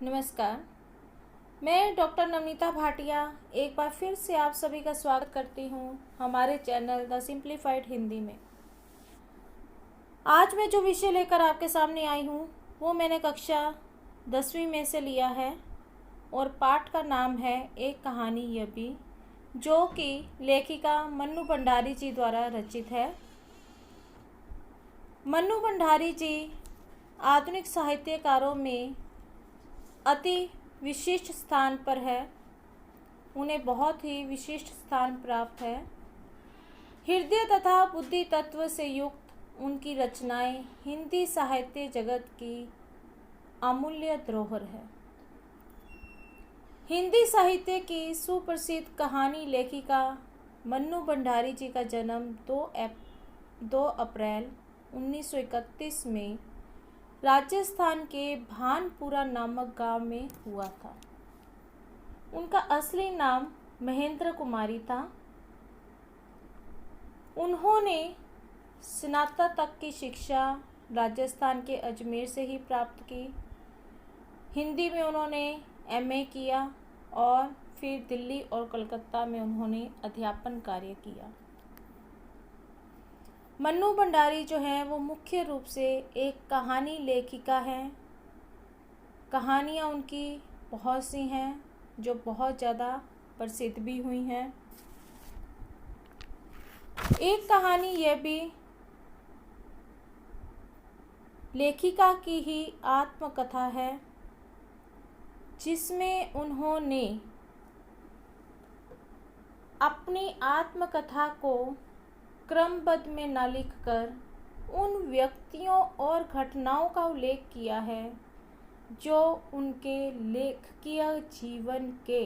नमस्कार। मैं डॉक्टर नवनीता भाटिया एक बार फिर से आप सभी का स्वागत करती हूँ हमारे चैनल द सिंप्लीफाइड हिंदी में। आज मैं जो विषय लेकर आपके सामने आई हूँ वो मैंने कक्षा 10वीं में से लिया है और पाठ का नाम है एक कहानी यह भी, जो कि लेखिका मन्नू भंडारी जी द्वारा रचित है। मन्नू भंडारी जी आधुनिक साहित्यकारों में अति विशिष्ट स्थान पर है। उन्हें बहुत ही विशिष्ट स्थान प्राप्त है। हृदय तथा बुद्धि तत्व से युक्त उनकी रचनाएं हिंदी साहित्य जगत की अमूल्य धरोहर है। हिंदी साहित्य की सुप्रसिद्ध कहानी लेखिका मन्नू भंडारी जी का जन्म 2 अप्रैल 1931 में राजस्थान के भानपुरा नामक गांव में हुआ था। उनका असली नाम महेंद्र कुमारी था। उन्होंने स्नातक तक की शिक्षा राजस्थान के अजमेर से ही प्राप्त की। हिंदी में उन्होंने एमए किया और फिर दिल्ली और कलकत्ता में उन्होंने अध्यापन कार्य किया। मन्नू भंडारी जो हैं वो मुख्य रूप से एक कहानी लेखिका हैं। कहानियाँ उनकी बहुत सी हैं जो बहुत ज़्यादा प्रसिद्ध भी हुई हैं। एक कहानी यह भी लेखिका की ही आत्मकथा है, जिसमें उन्होंने अपनी आत्मकथा को क्रमबद्ध में न लिखकर उन व्यक्तियों और घटनाओं का उल्लेख किया है जो उनके लेखकीय जीवन के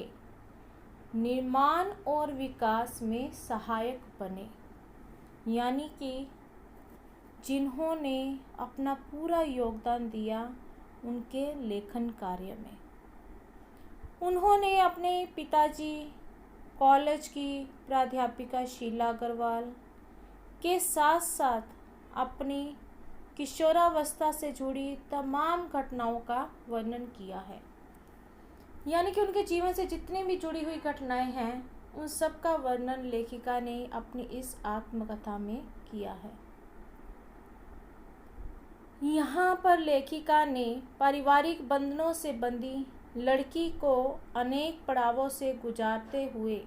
निर्माण और विकास में सहायक बने, यानी कि जिन्होंने अपना पूरा योगदान दिया उनके लेखन कार्य में। उन्होंने अपने पिताजी कॉलेज की प्राध्यापिका शीला अग्रवाल के साथ साथ अपनी किशोरावस्था से जुड़ी तमाम घटनाओं का वर्णन किया है, यानी कि उनके जीवन से जितनी भी जुड़ी हुई घटनाएं हैं उन सब का वर्णन लेखिका ने अपनी इस आत्मकथा में किया है। यहाँ पर लेखिका ने पारिवारिक बंधनों से बंधी लड़की को अनेक पड़ावों से गुजारते हुए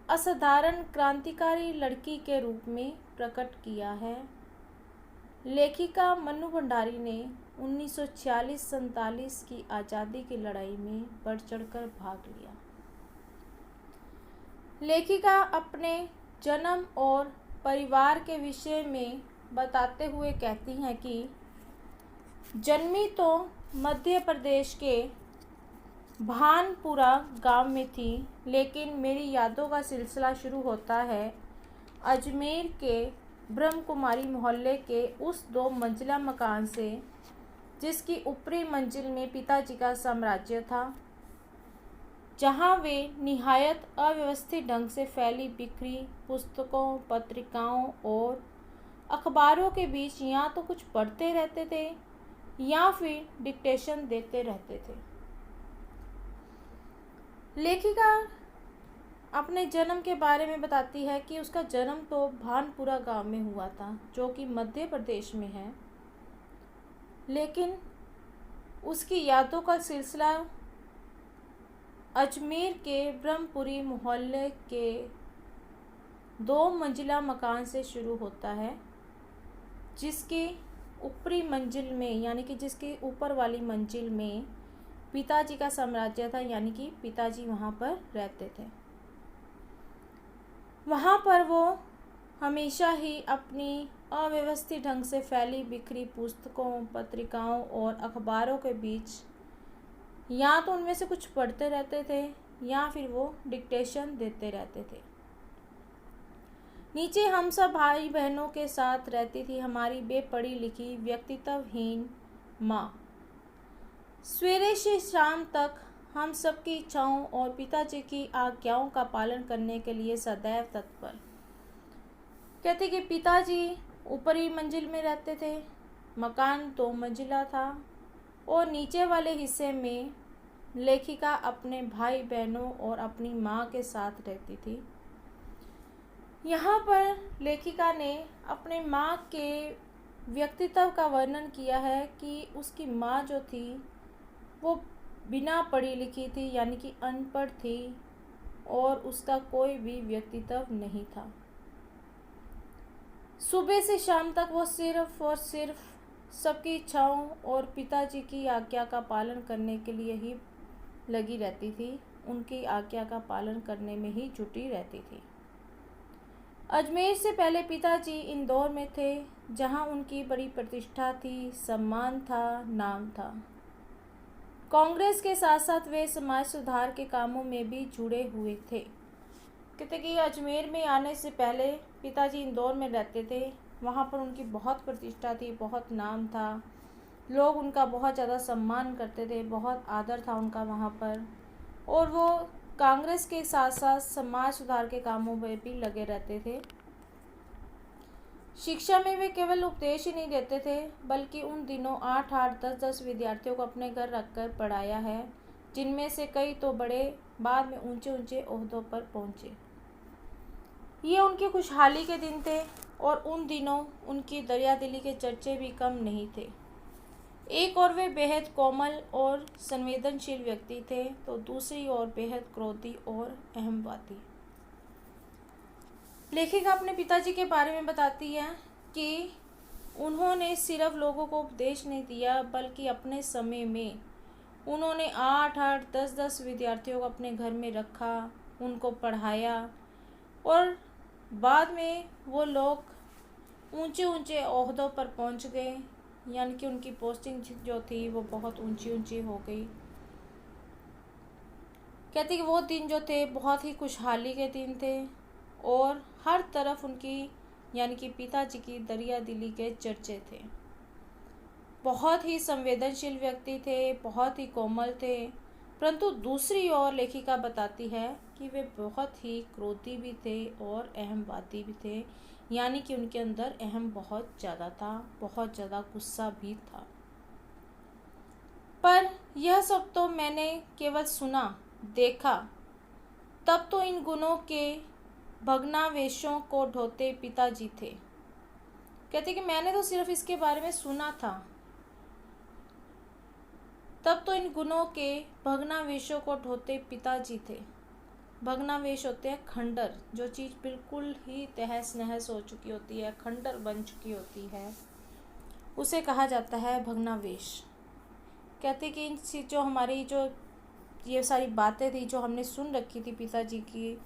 असाधारण क्रांतिकारी लड़की के रूप में प्रकट किया है। लेखिका मन्नू भंडारी ने 1946-47 की आज़ादी की लड़ाई में बढ़ चढ़कर भाग लिया। लेखिका अपने जन्म और परिवार के विषय में बताते हुए कहती हैं कि जन्मी तो मध्य प्रदेश के भानपुरा गांव में थी, लेकिन मेरी यादों का सिलसिला शुरू होता है अजमेर के ब्रह्म कुमारी मोहल्ले के उस 2 मंजिला मकान से, जिसकी ऊपरी मंजिल में पिताजी का साम्राज्य था, जहां वे निहायत अव्यवस्थित ढंग से फैली बिखरी पुस्तकों, पत्रिकाओं और अखबारों के बीच या तो कुछ पढ़ते रहते थे या फिर डिक्टेशन देते रहते थे। लेखिका अपने जन्म के बारे में बताती है कि उसका जन्म तो भानपुरा गांव में हुआ था, जो कि मध्य प्रदेश में है, लेकिन उसकी यादों का सिलसिला अजमेर के ब्रह्मपुरी मोहल्ले के 2 मंजिला मकान से शुरू होता है, जिसकी ऊपरी मंजिल में, यानी कि जिसकी ऊपर वाली मंजिल में पिताजी का साम्राज्य था, यानी कि पिताजी वहाँ पर रहते थे। वहाँ पर वो हमेशा ही अपनी अव्यवस्थित ढंग से फैली बिखरी पुस्तकों, पत्रिकाओं और अखबारों के बीच या तो उनमें से कुछ पढ़ते रहते थे या फिर वो डिक्टेशन देते रहते थे। नीचे हम सब भाई बहनों के साथ रहती थी हमारी बेपढ़ी लिखी व्यक्तित्वहीन माँ। सवेरे से शाम तक हम सबकी इच्छाओं और पिताजी की आज्ञाओं का पालन करने के लिए सदैव तत्पर। कहते कि पिताजी ऊपरी मंजिल में रहते थे, मकान 2 मंजिला था और नीचे वाले हिस्से में लेखिका अपने भाई बहनों और अपनी माँ के साथ रहती थी। यहाँ पर लेखिका ने अपने माँ के व्यक्तित्व का वर्णन किया है कि उसकी माँ जो थी वो बिना पढ़ी लिखी थी, यानी कि अनपढ़ थी, और उसका कोई भी व्यक्तित्व नहीं था। सुबह से शाम तक वो सिर्फ और सिर्फ सबकी इच्छाओं और पिताजी की आज्ञा का पालन करने के लिए ही लगी रहती थी, उनकी आज्ञा का पालन करने में ही जुटी रहती थी। अजमेर से पहले पिताजी इंदौर में थे, जहां उनकी बड़ी प्रतिष्ठा थी, सम्मान था, नाम था। कांग्रेस के साथ साथ वे समाज सुधार के कामों में भी जुड़े हुए थे। कहते कि अजमेर में आने से पहले पिताजी इंदौर में रहते थे, वहाँ पर उनकी बहुत प्रतिष्ठा थी, बहुत नाम था, लोग उनका बहुत ज़्यादा सम्मान करते थे, बहुत आदर था उनका वहाँ पर, और वो कांग्रेस के साथ साथ समाज सुधार के कामों में भी लगे रहते थे। शिक्षा में वे केवल उपदेश ही नहीं देते थे, बल्कि उन दिनों 8-8, 10-10 विद्यार्थियों को अपने घर रखकर पढ़ाया है, जिनमें से कई तो बड़े बाद में ऊंचे ऊंचे ओहदों पर पहुंचे। ये उनकी खुशहाली के दिन थे, और उन दिनों उनकी दरियादिली के चर्चे भी कम नहीं थे। एक और वे बेहद कोमल और संवेदनशील व्यक्ति थे, तो दूसरी ओर बेहद क्रोधी और अहमवादी। लेखिका अपने पिताजी के बारे में बताती है कि उन्होंने सिर्फ लोगों को उपदेश नहीं दिया, बल्कि अपने समय में उन्होंने 8-8, 10-10 विद्यार्थियों को अपने घर में रखा, उनको पढ़ाया, और बाद में वो लोग ऊंचे ऊंचे ओहदों पर पहुंच गए, यानी कि उनकी पोस्टिंग जो थी वो बहुत ऊंची ऊंची हो गई। कहते कि वो दिन जो थे बहुत ही खुशहाली के दिन थे, और हर तरफ उनकी यानी कि पिताजी की दरिया दिली के चर्चे थे। बहुत ही संवेदनशील व्यक्ति थे, बहुत ही कोमल थे, परंतु दूसरी ओर लेखिका बताती है कि वे बहुत ही क्रोधी भी थे और अहमवादी भी थे, यानी कि उनके अंदर अहम बहुत ज़्यादा था, बहुत ज़्यादा गुस्सा भी था। पर यह सब तो मैंने केवल सुना, देखा, तब तो इन गुणों के भग्नावेशों को ढोते पिताजी थे। कहते कि मैंने तो सिर्फ इसके बारे में सुना था, तब तो इन गुणों के भग्नावेशों को ढोते पिताजी थे। भग्नावेश होते हैं खंडर, जो चीज़ बिल्कुल ही तहस नहस हो चुकी होती है, खंडर बन चुकी होती है, उसे कहा जाता है भग्नावेश। कहते कि इन जो हमारी जो ये सारी बातें थी जो हमने सुन रखी थी पिताजी की,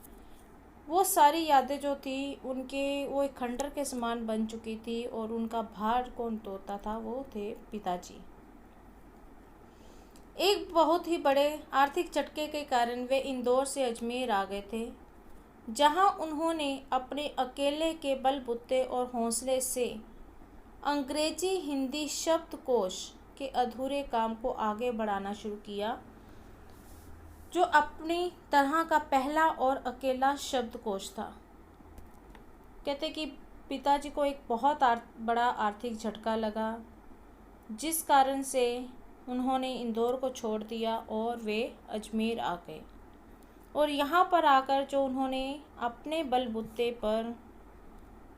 वो सारी यादें जो थी उनके वो एक खंडर के समान बन चुकी थी, और उनका भार कौन तोड़ता था, वो थे पिताजी। एक बहुत ही बड़े आर्थिक झटके के कारण वे इंदौर से अजमेर आ गए थे, जहां उन्होंने अपने अकेले के बलबूते और हौसले से अंग्रेजी हिंदी शब्दकोश के अधूरे काम को आगे बढ़ाना शुरू किया, जो अपनी तरह का पहला और अकेला शब्दकोश था। कहते कि पिताजी को एक बहुत बड़ा आर्थिक झटका लगा, जिस कारण से उन्होंने इंदौर को छोड़ दिया और वे अजमेर आ गए, और यहाँ पर आकर जो उन्होंने अपने बलबूते पर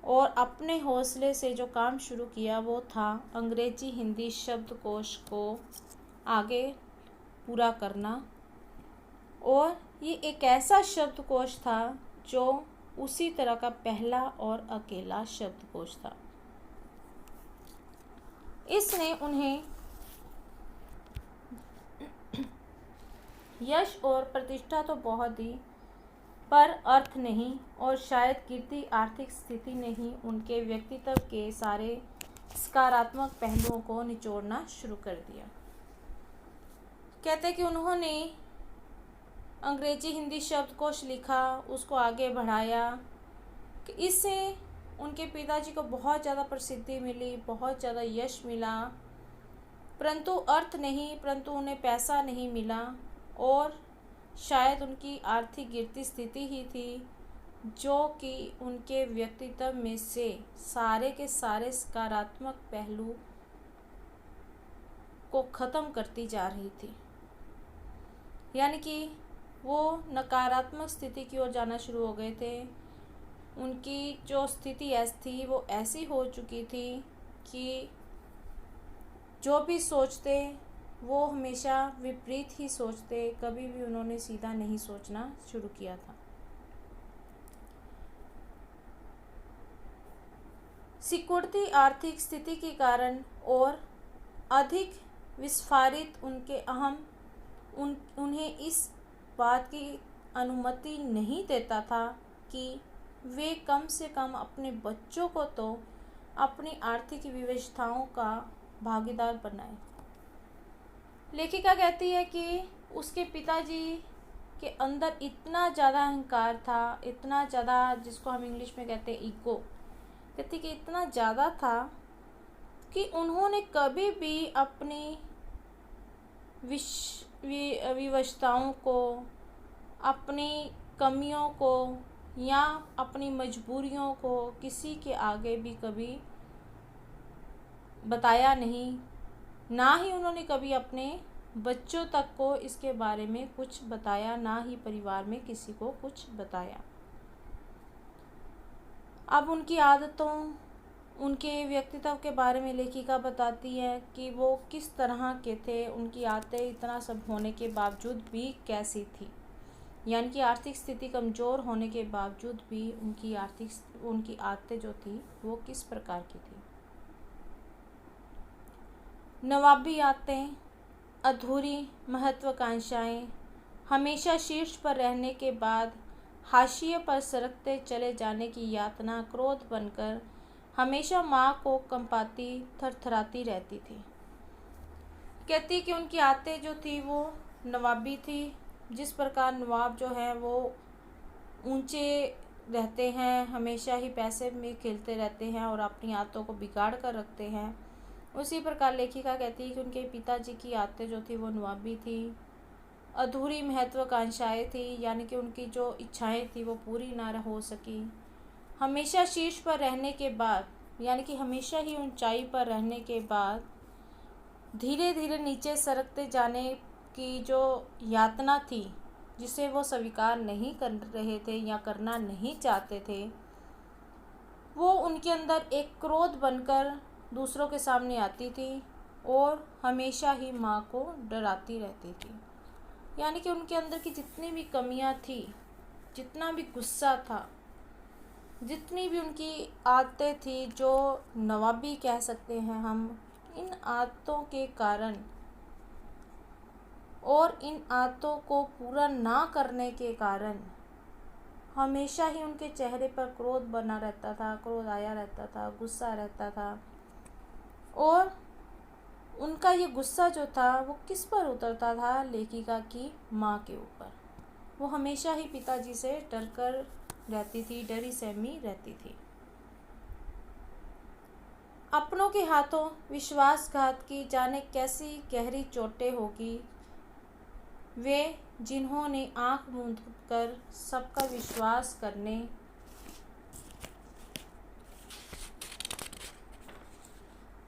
और अपने हौसले से जो काम शुरू किया वो था अंग्रेजी हिंदी शब्दकोश को आगे पूरा करना। और ये एक ऐसा शब्दकोश था जो उसी तरह का पहला और अकेला शब्दकोश था। इसने उन्हें यश और प्रतिष्ठा तो बहुत दी, पर अर्थ नहीं, और शायद कीर्ति आर्थिक स्थिति ने ही उनके व्यक्तित्व के सारे सकारात्मक पहलुओं को निचोड़ना शुरू कर दिया। कहते कि उन्होंने अंग्रेजी हिंदी शब्दकोश लिखा, उसको आगे बढ़ाया, कि इससे उनके पिताजी को बहुत ज़्यादा प्रसिद्धि मिली, बहुत ज़्यादा यश मिला, परंतु अर्थ नहीं, परंतु उन्हें पैसा नहीं मिला, और शायद उनकी आर्थिक गिरती स्थिति ही थी जो कि उनके व्यक्तित्व में से सारे के सारे सकारात्मक पहलू को ख़त्म करती जा रही थी। यानी कि वो नकारात्मक स्थिति की ओर जाना शुरू हो गए थे। उनकी जो स्थिति थी वो ऐसी हो चुकी थी कि जो भी सोचते वो हमेशा विपरीत ही सोचते, कभी भी उन्होंने सीधा नहीं सोचना शुरू किया था। सिकुड़ती आर्थिक स्थिति के कारण और अधिक विस्फारित उनके उन्हें इस बात की अनुमति नहीं देता था कि वे कम से कम अपने बच्चों को तो अपनी आर्थिक विविधताओं का भागीदार बनाए। लेखिका कहती है कि उसके पिताजी के अंदर इतना ज़्यादा अहंकार था, इतना ज़्यादा, जिसको हम इंग्लिश में कहते हैं ईगो, कहती कि इतना ज़्यादा था कि उन्होंने कभी भी अपनी विवशताओं को, अपनी कमियों को या अपनी मजबूरियों को किसी के आगे भी कभी बताया नहीं, ना ही उन्होंने कभी अपने बच्चों तक को इसके बारे में कुछ बताया, ना ही परिवार में किसी को कुछ बताया। अब उनकी आदतों, उनके व्यक्तित्व के बारे में लेखिका बताती है कि वो किस तरह के थे, उनकी आदतें इतना सब होने के बावजूद भी कैसी थी। यानी कि आर्थिक स्थिति कमज़ोर होने के बावजूद भी उनकी आदतें जो थी वो किस प्रकार की थी। नवाबी आदतें, अधूरी महत्वाकांक्षाएं, हमेशा शीर्ष पर रहने के बाद हाशिए पर सरकते चले जाने की यातना क्रोध बनकर हमेशा माँ को कंपाती, थरथराती रहती थी। कहती कि उनकी आदतें जो थी वो नवाबी थी। जिस प्रकार नवाब जो है वो ऊंचे रहते हैं, हमेशा ही पैसे में खेलते रहते हैं और अपनी आदतों को बिगाड़ कर रखते हैं, उसी प्रकार लेखिका कहती है कि उनके पिताजी की आदतें जो थी वो नवाबी थी। अधूरी महत्वाकांक्षाएं थी, यानी कि उनकी जो इच्छाएं थी वो पूरी ना हो सकी। हमेशा शीर्ष पर रहने के बाद, यानी कि हमेशा ही ऊंचाई पर रहने के बाद धीरे धीरे नीचे सरकते जाने की जो यातना थी, जिसे वो स्वीकार नहीं कर रहे थे या करना नहीं चाहते थे, वो उनके अंदर एक क्रोध बनकर दूसरों के सामने आती थी और हमेशा ही माँ को डराती रहती थी। यानी कि उनके अंदर की जितनी भी कमियाँ थी, जितना भी गुस्सा था, जितनी भी उनकी आदतें थी जो नवाबी कह सकते हैं हम, इन आदतों के कारण और इन आदतों को पूरा ना करने के कारण हमेशा ही उनके चेहरे पर क्रोध बना रहता था, क्रोध आया रहता था, गुस्सा रहता था। और उनका ये गुस्सा जो था वो किस पर उतरता था? लेखिका की माँ के ऊपर। वो हमेशा ही पिताजी से डर कर रहती थी, डरी सहमी रहती थी। अपनों के हाथों विश्वासघात की जाने कैसी गहरी चोटें होगी, वे जिन्होंने आंख मूंद कर सबका विश्वास करने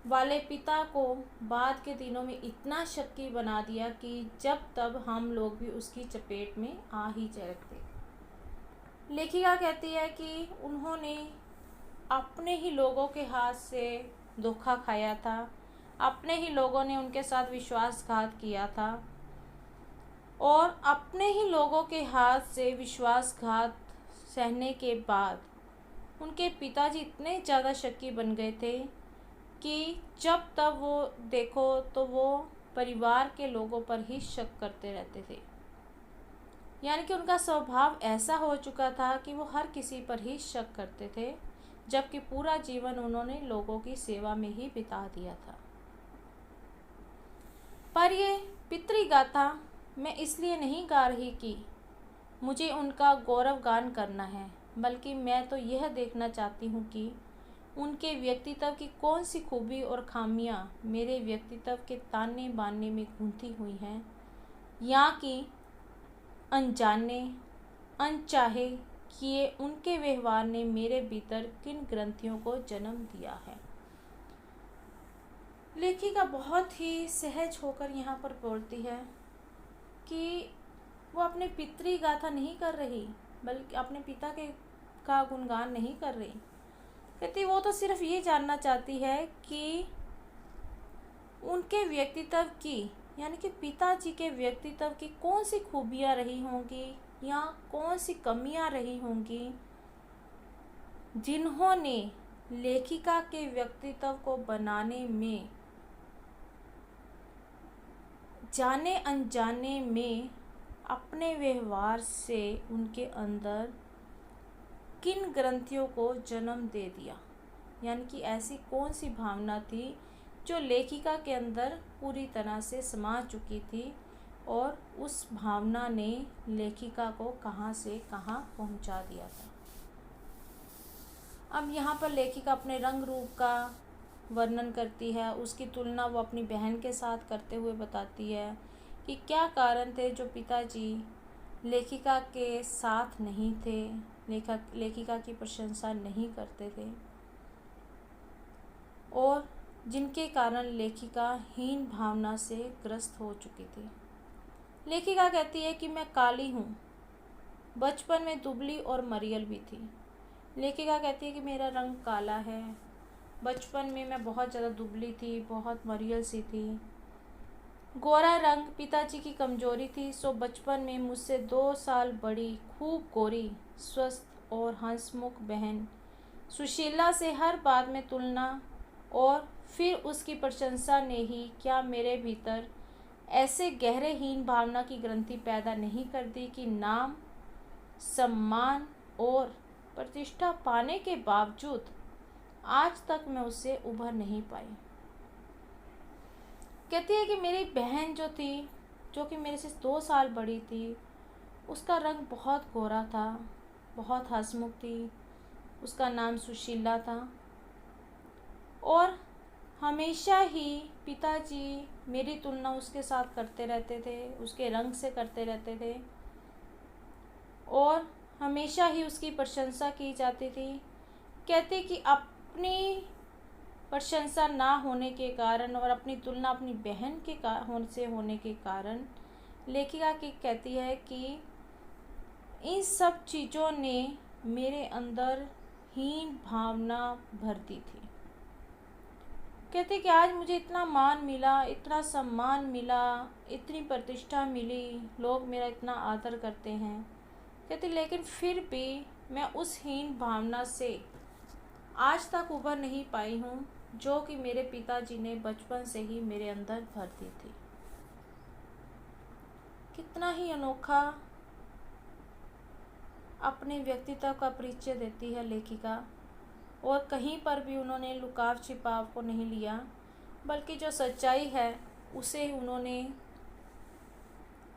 वाले पिता को बाद के दिनों में इतना शक्की बना दिया कि जब तब हम लोग भी उसकी चपेट में आ ही जाते। लेखिका कहती है कि उन्होंने अपने ही लोगों के हाथ से धोखा खाया था, अपने ही लोगों ने उनके साथ विश्वासघात किया था और अपने ही लोगों के हाथ से विश्वासघात सहने के बाद उनके पिताजी इतने ज़्यादा शक्की बन गए थे कि जब तब वो देखो तो वो परिवार के लोगों पर ही शक करते रहते थे। यानी कि उनका स्वभाव ऐसा हो चुका था कि वो हर किसी पर ही शक करते थे, जबकि पूरा जीवन उन्होंने लोगों की सेवा में ही बिता दिया था। पर ये पितृगाथा मैं इसलिए नहीं गा रही कि मुझे उनका गौरव गान करना है, बल्कि मैं तो यह देखना चाहती हूँ कि उनके व्यक्तित्व की कौन सी खूबी और खामियाँ मेरे व्यक्तित्व के ताने बाने में गूंथी हुई हैं, या कि अनजाने अनचाहे किए उनके व्यवहार ने मेरे भीतर किन ग्रंथियों को जन्म दिया है। लेखिका बहुत ही सहज होकर यहाँ पर बोलती है कि वो अपने पितृ गाथा नहीं कर रही, बल्कि अपने पिता के का गुणगान नहीं कर रही। कहती वो तो सिर्फ ये जानना चाहती है कि उनके व्यक्तित्व की, यानी कि पिताजी के व्यक्तित्व की कौन सी खूबियाँ रही होंगी या कौन सी कमियाँ रही होंगी जिन्होंने लेखिका के व्यक्तित्व को बनाने में, जाने अनजाने में, अपने व्यवहार से उनके अंदर किन ग्रंथियों को जन्म दे दिया। यानी कि ऐसी कौन सी भावना थी जो लेखिका के अंदर पूरी तरह से समा चुकी थी और उस भावना ने लेखिका को कहाँ से कहाँ पहुँचा दिया था। अब यहाँ पर लेखिका अपने रंग रूप का वर्णन करती है, उसकी तुलना वो अपनी बहन के साथ करते हुए बताती है कि क्या कारण थे जो पिताजी लेखिका के साथ नहीं थे, लेखिका की प्रशंसा नहीं करते थे और जिनके कारण लेखिका हीन भावना से ग्रस्त हो चुकी थी। लेखिका कहती है कि मैं काली हूँ, बचपन में दुबली और मरियल भी थी। लेखिका कहती है कि मेरा रंग काला है, बचपन में मैं बहुत ज़्यादा दुबली थी, बहुत मरियल सी थी। गोरा रंग पिताजी की कमजोरी थी, सो बचपन में मुझसे 2 साल बड़ी, खूब गोरी, स्वस्थ और हंसमुख बहन सुशीला से हर बात में तुलना और फिर उसकी प्रशंसा ने ही क्या मेरे भीतर ऐसे गहरे हीन भावना की ग्रंथि पैदा नहीं कर दी कि नाम, सम्मान और प्रतिष्ठा पाने के बावजूद आज तक मैं उससे उभर नहीं पाई। कहती है कि मेरी बहन जो थी, जो कि मेरे से 2 साल बड़ी थी, उसका रंग बहुत गोरा था, बहुत हंसमुख थी, उसका नाम सुशीला था और हमेशा ही पिताजी मेरी तुलना उसके साथ करते रहते थे, उसके रंग से करते रहते थे और हमेशा ही उसकी प्रशंसा की जाती थी। कहते कि अपनी प्रशंसा ना होने के कारण और अपनी तुलना अपनी बहन के से होने के कारण लेखिका की कहती है कि इन सब चीज़ों ने मेरे अंदर हीन भावना भर दी थी। कहते कि आज मुझे इतना मान मिला, इतना सम्मान मिला, इतनी प्रतिष्ठा मिली, लोग मेरा इतना आदर करते हैं। कहते लेकिन फिर भी मैं उस हीन भावना से आज तक उभर नहीं पाई हूँ जो कि मेरे पिताजी ने बचपन से ही मेरे अंदर भर दी थी। कितना ही अनोखा अपने व्यक्तित्व का परिचय देती है लेखिका और कहीं पर भी उन्होंने लुकाव छिपाव को नहीं लिया, बल्कि जो सच्चाई है उसे उन्होंने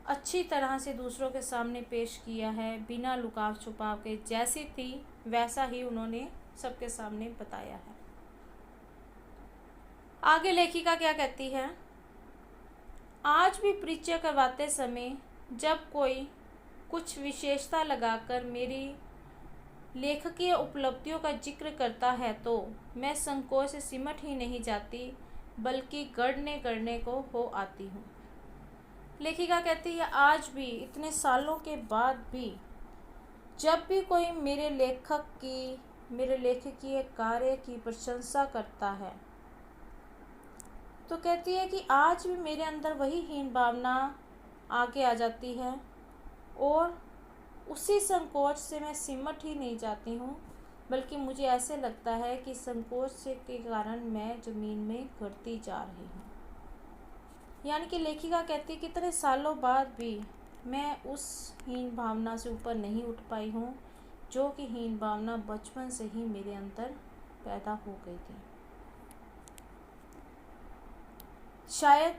अच्छी तरह से दूसरों के सामने पेश किया है, बिना लुकाव छुपाव के। जैसी थी वैसा ही उन्होंने सबके सामने बताया है। आगे लेखिका क्या कहती है, आज भी परिचय करवाते समय जब कोई कुछ विशेषता लगाकर मेरी लेखकीय उपलब्धियों का जिक्र करता है तो मैं संकोच से सिमट ही नहीं जाती, बल्कि गढ़ने को हो आती हूँ। लेखिका कहती है आज भी इतने सालों के बाद भी जब भी कोई मेरे लेखकीय कार्य की प्रशंसा करता है तो कहती है कि आज भी मेरे अंदर वही हीन भावना आगे आ जाती है और उसी संकोच से मैं सिमट ही नहीं जाती हूँ, बल्कि मुझे ऐसे लगता है कि संकोच से के कारण मैं ज़मीन में गिरती जा रही हूँ। यानी कि लेखिका कहती है कि कितने सालों बाद भी मैं उस हीन भावना से ऊपर नहीं उठ पाई हूँ जो कि हीन भावना बचपन से ही मेरे अंदर पैदा हो गई थी। शायद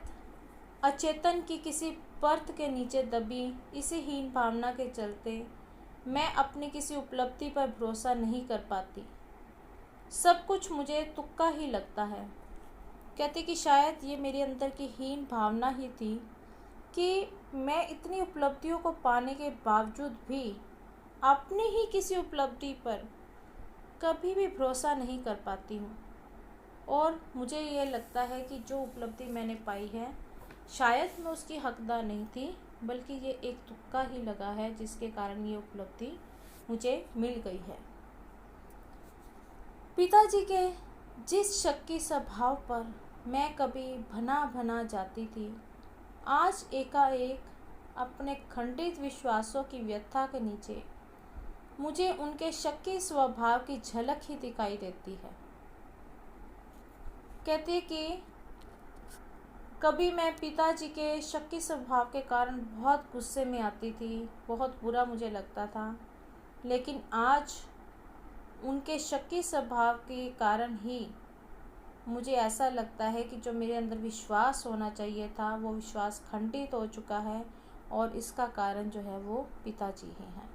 अचेतन की किसी परत के नीचे दबी इसी हीन भावना के चलते मैं अपनी किसी उपलब्धि पर भरोसा नहीं कर पाती, सब कुछ मुझे तुक्का ही लगता है। कहती कि शायद ये मेरे अंदर की हीन भावना ही थी कि मैं इतनी उपलब्धियों को पाने के बावजूद भी अपनी ही किसी उपलब्धि पर कभी भी भरोसा नहीं कर पाती हूँ और मुझे ये लगता है कि जो उपलब्धि मैंने पाई है शायद मैं उसकी हकदार नहीं थी, बल्कि ये एक तुक्का ही लगा है जिसके कारण ये उपलब्धि मुझे मिल गई है। पिताजी के जिस शक्की स्वभाव पर मैं कभी भना भना जाती थी, आज एकाएक अपने खंडित विश्वासों की व्यथा के नीचे मुझे उनके शक्की स्वभाव की झलक ही दिखाई देती है। कहती कि कभी मैं पिताजी के शक्की स्वभाव के कारण बहुत गुस्से में आती थी, बहुत बुरा मुझे लगता था, लेकिन आज उनके शक्की स्वभाव के कारण ही मुझे ऐसा लगता है कि जो मेरे अंदर विश्वास होना चाहिए था वो विश्वास खंडित हो चुका है, और इसका कारण जो है वो पिताजी ही हैं।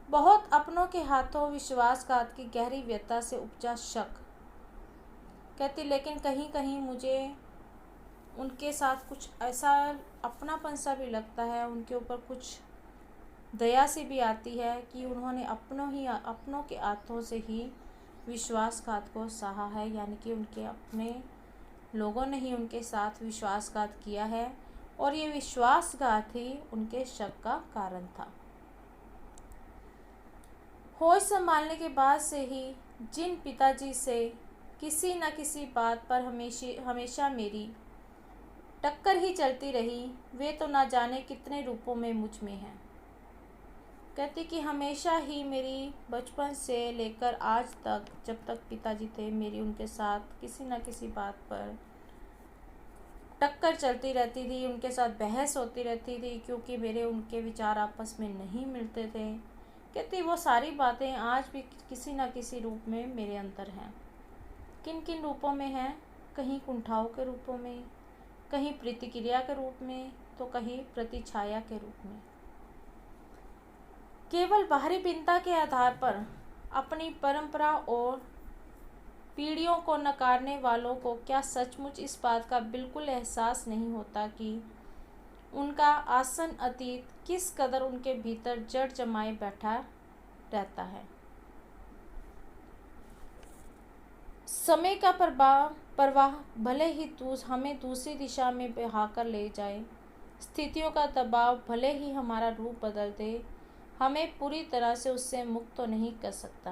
बहुत अपनों के हाथों विश्वासघात की गहरी व्यथा से उपजा शक। कहती लेकिन कहीं कहीं मुझे उनके साथ कुछ ऐसा अपनापन सा भी लगता है, उनके ऊपर कुछ दया सी भी आती है कि उन्होंने अपनों के हाथों से ही विश्वासघात को सहा है, यानी कि उनके अपने लोगों ने ही उनके साथ विश्वासघात किया है, और ये विश्वासघात ही उनके शक का कारण था। होश संभालने के बाद से ही जिन पिताजी से किसी न किसी बात पर हमेशा मेरी टक्कर ही चलती रही, वे तो ना जाने कितने रूपों में मुझ में हैं। कहती कि हमेशा ही मेरी बचपन से लेकर आज तक, जब तक पिताजी थे, मेरी उनके साथ किसी न किसी बात पर टक्कर चलती रहती थी, उनके साथ बहस होती रहती थी, क्योंकि मेरे उनके विचार आपस में नहीं मिलते थे। कहती वो सारी बातें आज भी किसी न किसी रूप में मेरे अंदर हैं। किन किन रूपों में हैं? कहीं कुंठाओं के रूपों में, कहीं प्रतिक्रिया के रूप में, तो कहीं प्रतिछाया के रूप में। केवल बाहरी भिन्नता के आधार पर अपनी परंपरा और पीढ़ियों को नकारने वालों को क्या सचमुच इस बात का बिल्कुल एहसास नहीं होता कि उनका आसन अतीत किस कदर उनके भीतर जड़ जमाए बैठा रहता है। समय का प्रवाह भले ही हमें दूसरी दिशा में बहाकर ले जाए, स्थितियों का दबाव भले ही हमारा रूप बदल दे, हमें पूरी तरह से उससे मुक्त तो नहीं कर सकता।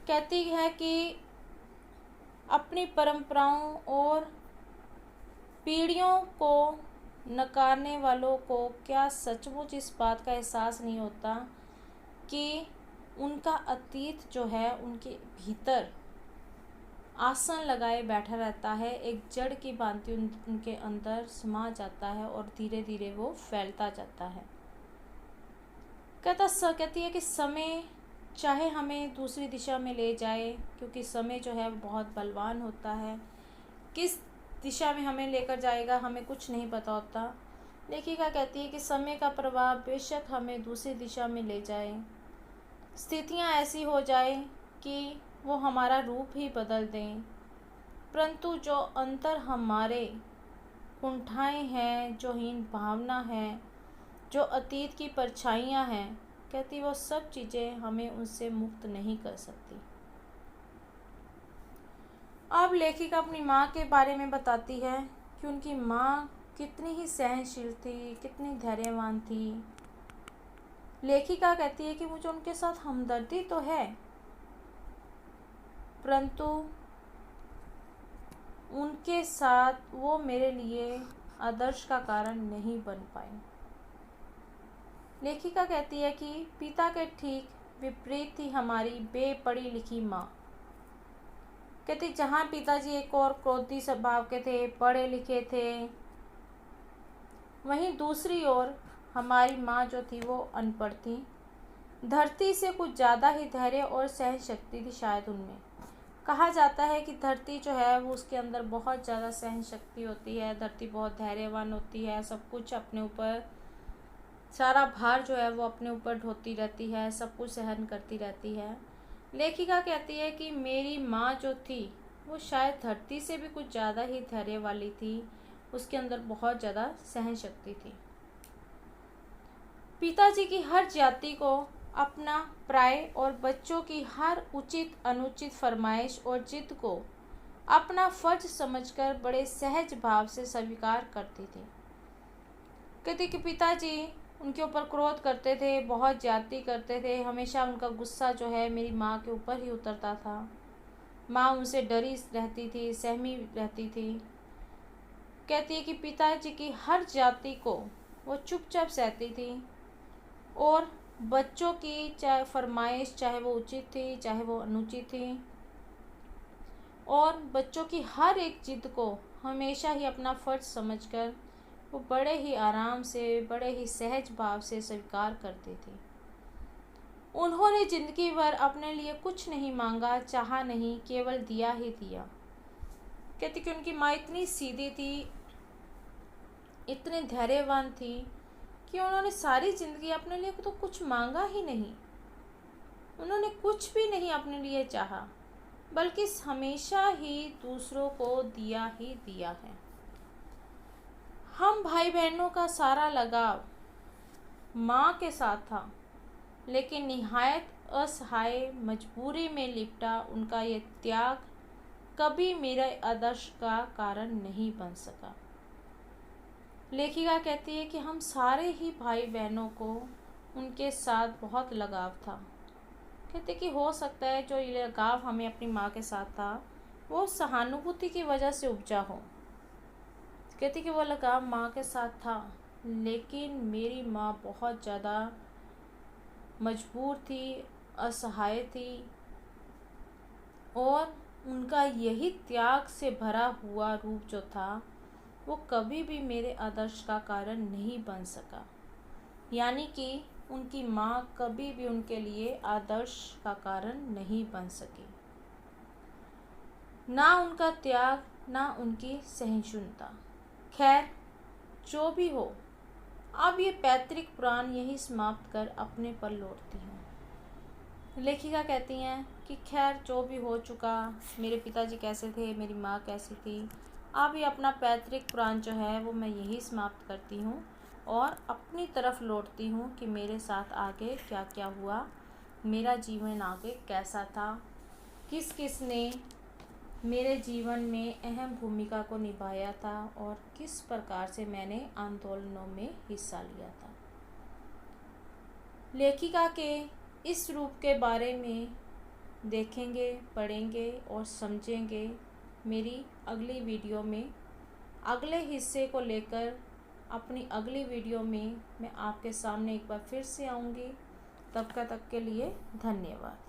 कहती है कि अपनी परंपराओं और पीढ़ियों को नकारने वालों को क्या सचमुच इस बात का एहसास नहीं होता कि उनका अतीत जो है उनके भीतर आसन लगाए बैठा रहता है, एक जड़ की भांति उनके अंदर समा जाता है और धीरे धीरे वो फैलता जाता है। कहती है कि समय चाहे हमें दूसरी दिशा में ले जाए, क्योंकि समय जो है बहुत बलवान होता है, किस दिशा में हमें लेकर जाएगा हमें कुछ नहीं पता होता। लेखिका कहती है कि समय का प्रभाव बेशक हमें दूसरी दिशा में ले जाए, स्थितियां ऐसी हो जाए कि वो हमारा रूप ही बदल दें, परंतु जो अंतर हमारे कुंठाएं हैं, जो हीन भावना है, जो अतीत की परछाइयां हैं, कहती वो सब चीज़ें हमें उनसे मुक्त नहीं कर सकती। अब लेखिका अपनी माँ के बारे में बताती है कि उनकी माँ कितनी ही सहनशील थी, कितनी धैर्यवान थी। लेखिका कहती है कि मुझे उनके साथ हमदर्दी तो है, परंतु उनके साथ वो मेरे लिए आदर्श का कारण नहीं बन पाए। लेखिका कहती है कि पिता के ठीक विपरीत थी हमारी बेपढ़ी लिखी माँ। कहती जहाँ पिताजी एक और क्रोधी स्वभाव के थे, पढ़े लिखे थे, वहीं दूसरी ओर हमारी माँ जो थी वो अनपढ़ थी। धरती से कुछ ज़्यादा ही धैर्य और सहन शक्ति थी शायद उनमें। कहा जाता है कि धरती जो है वो उसके अंदर बहुत ज़्यादा सहन शक्ति होती है, धरती बहुत धैर्यवान होती है, सब कुछ अपने ऊपर, सारा भार जो है वो अपने ऊपर ढोती रहती है, सब कुछ सहन करती रहती है। लेखिका कहती है कि मेरी माँ जो थी वो शायद धरती से भी कुछ ज़्यादा ही धैर्य वाली थी, उसके अंदर बहुत ज़्यादा सहन शक्ति थी। पिताजी की हर जाति को अपना प्राय और बच्चों की हर उचित अनुचित फरमाइश और जिद को अपना फर्ज समझकर बड़े सहज भाव से स्वीकार करती थी। कहती कि पिताजी उनके ऊपर क्रोध करते थे, बहुत ज्यादती करते थे, हमेशा उनका गुस्सा जो है मेरी माँ के ऊपर ही उतरता था। माँ उनसे डरी रहती थी, सहमी रहती थी। कहती है कि पिताजी की हर जाति को वो चुपचाप सहती थी और बच्चों की चाहे फरमाइश चाहे वो उचित थी चाहे वो अनुचित थी, और बच्चों की हर एक जिद को हमेशा ही अपना फर्ज समझकर वो बड़े ही आराम से बड़े ही सहज भाव से स्वीकार करती थी। उन्होंने जिंदगी भर अपने लिए कुछ नहीं मांगा, चाहा नहीं, केवल दिया ही दिया। कहती कि उनकी माँ इतनी सीधी थी, इतने धैर्यवान थी कि उन्होंने सारी ज़िंदगी अपने लिए तो कुछ मांगा ही नहीं। उन्होंने कुछ भी नहीं अपने लिए चाहा, बल्कि हमेशा ही दूसरों को दिया ही दिया है। हम भाई बहनों का सारा लगाव माँ के साथ था, लेकिन निहायत असहाय मजबूरी में लिपटा उनका ये त्याग कभी मेरे आदर्श का कारण नहीं बन सका। लेखिका कहती है कि हम सारे ही भाई बहनों को उनके साथ बहुत लगाव था। कहते कि हो सकता है जो ये लगाव हमें अपनी माँ के साथ था वो सहानुभूति की वजह से उपजा हो। कहती कि वो लगाव माँ के साथ था, लेकिन मेरी माँ बहुत ज़्यादा मजबूर थी, असहाय थी, और उनका यही त्याग से भरा हुआ रूप जो था वो कभी भी मेरे आदर्श का कारण नहीं बन सका। यानी कि उनकी माँ कभी भी उनके लिए आदर्श का कारण नहीं बन सकी। ना उनका त्याग, ना उनकी सहिष्णुता। खैर, जो भी हो, अब ये पैतृक पुराण यही समाप्त कर अपने पर लौटती हूँ। लेखिका कहती हैं कि खैर जो भी हो चुका, मेरे पिताजी कैसे थे, मेरी माँ कैसी थी, अब ये अपना पैतृक पुराण जो है वो मैं यही समाप्त करती हूँ और अपनी तरफ लौटती हूँ कि मेरे साथ आगे क्या क्या हुआ, मेरा जीवन आगे कैसा था, किस किस ने मेरे जीवन में अहम भूमिका को निभाया था और किस प्रकार से मैंने आंदोलनों में हिस्सा लिया था। लेखिका के इस रूप के बारे में देखेंगे, पढ़ेंगे और समझेंगे मेरी अगली वीडियो में। अगले हिस्से को लेकर अपनी अगली वीडियो में मैं आपके सामने एक बार फिर से आऊँगी। तब तक के लिए धन्यवाद।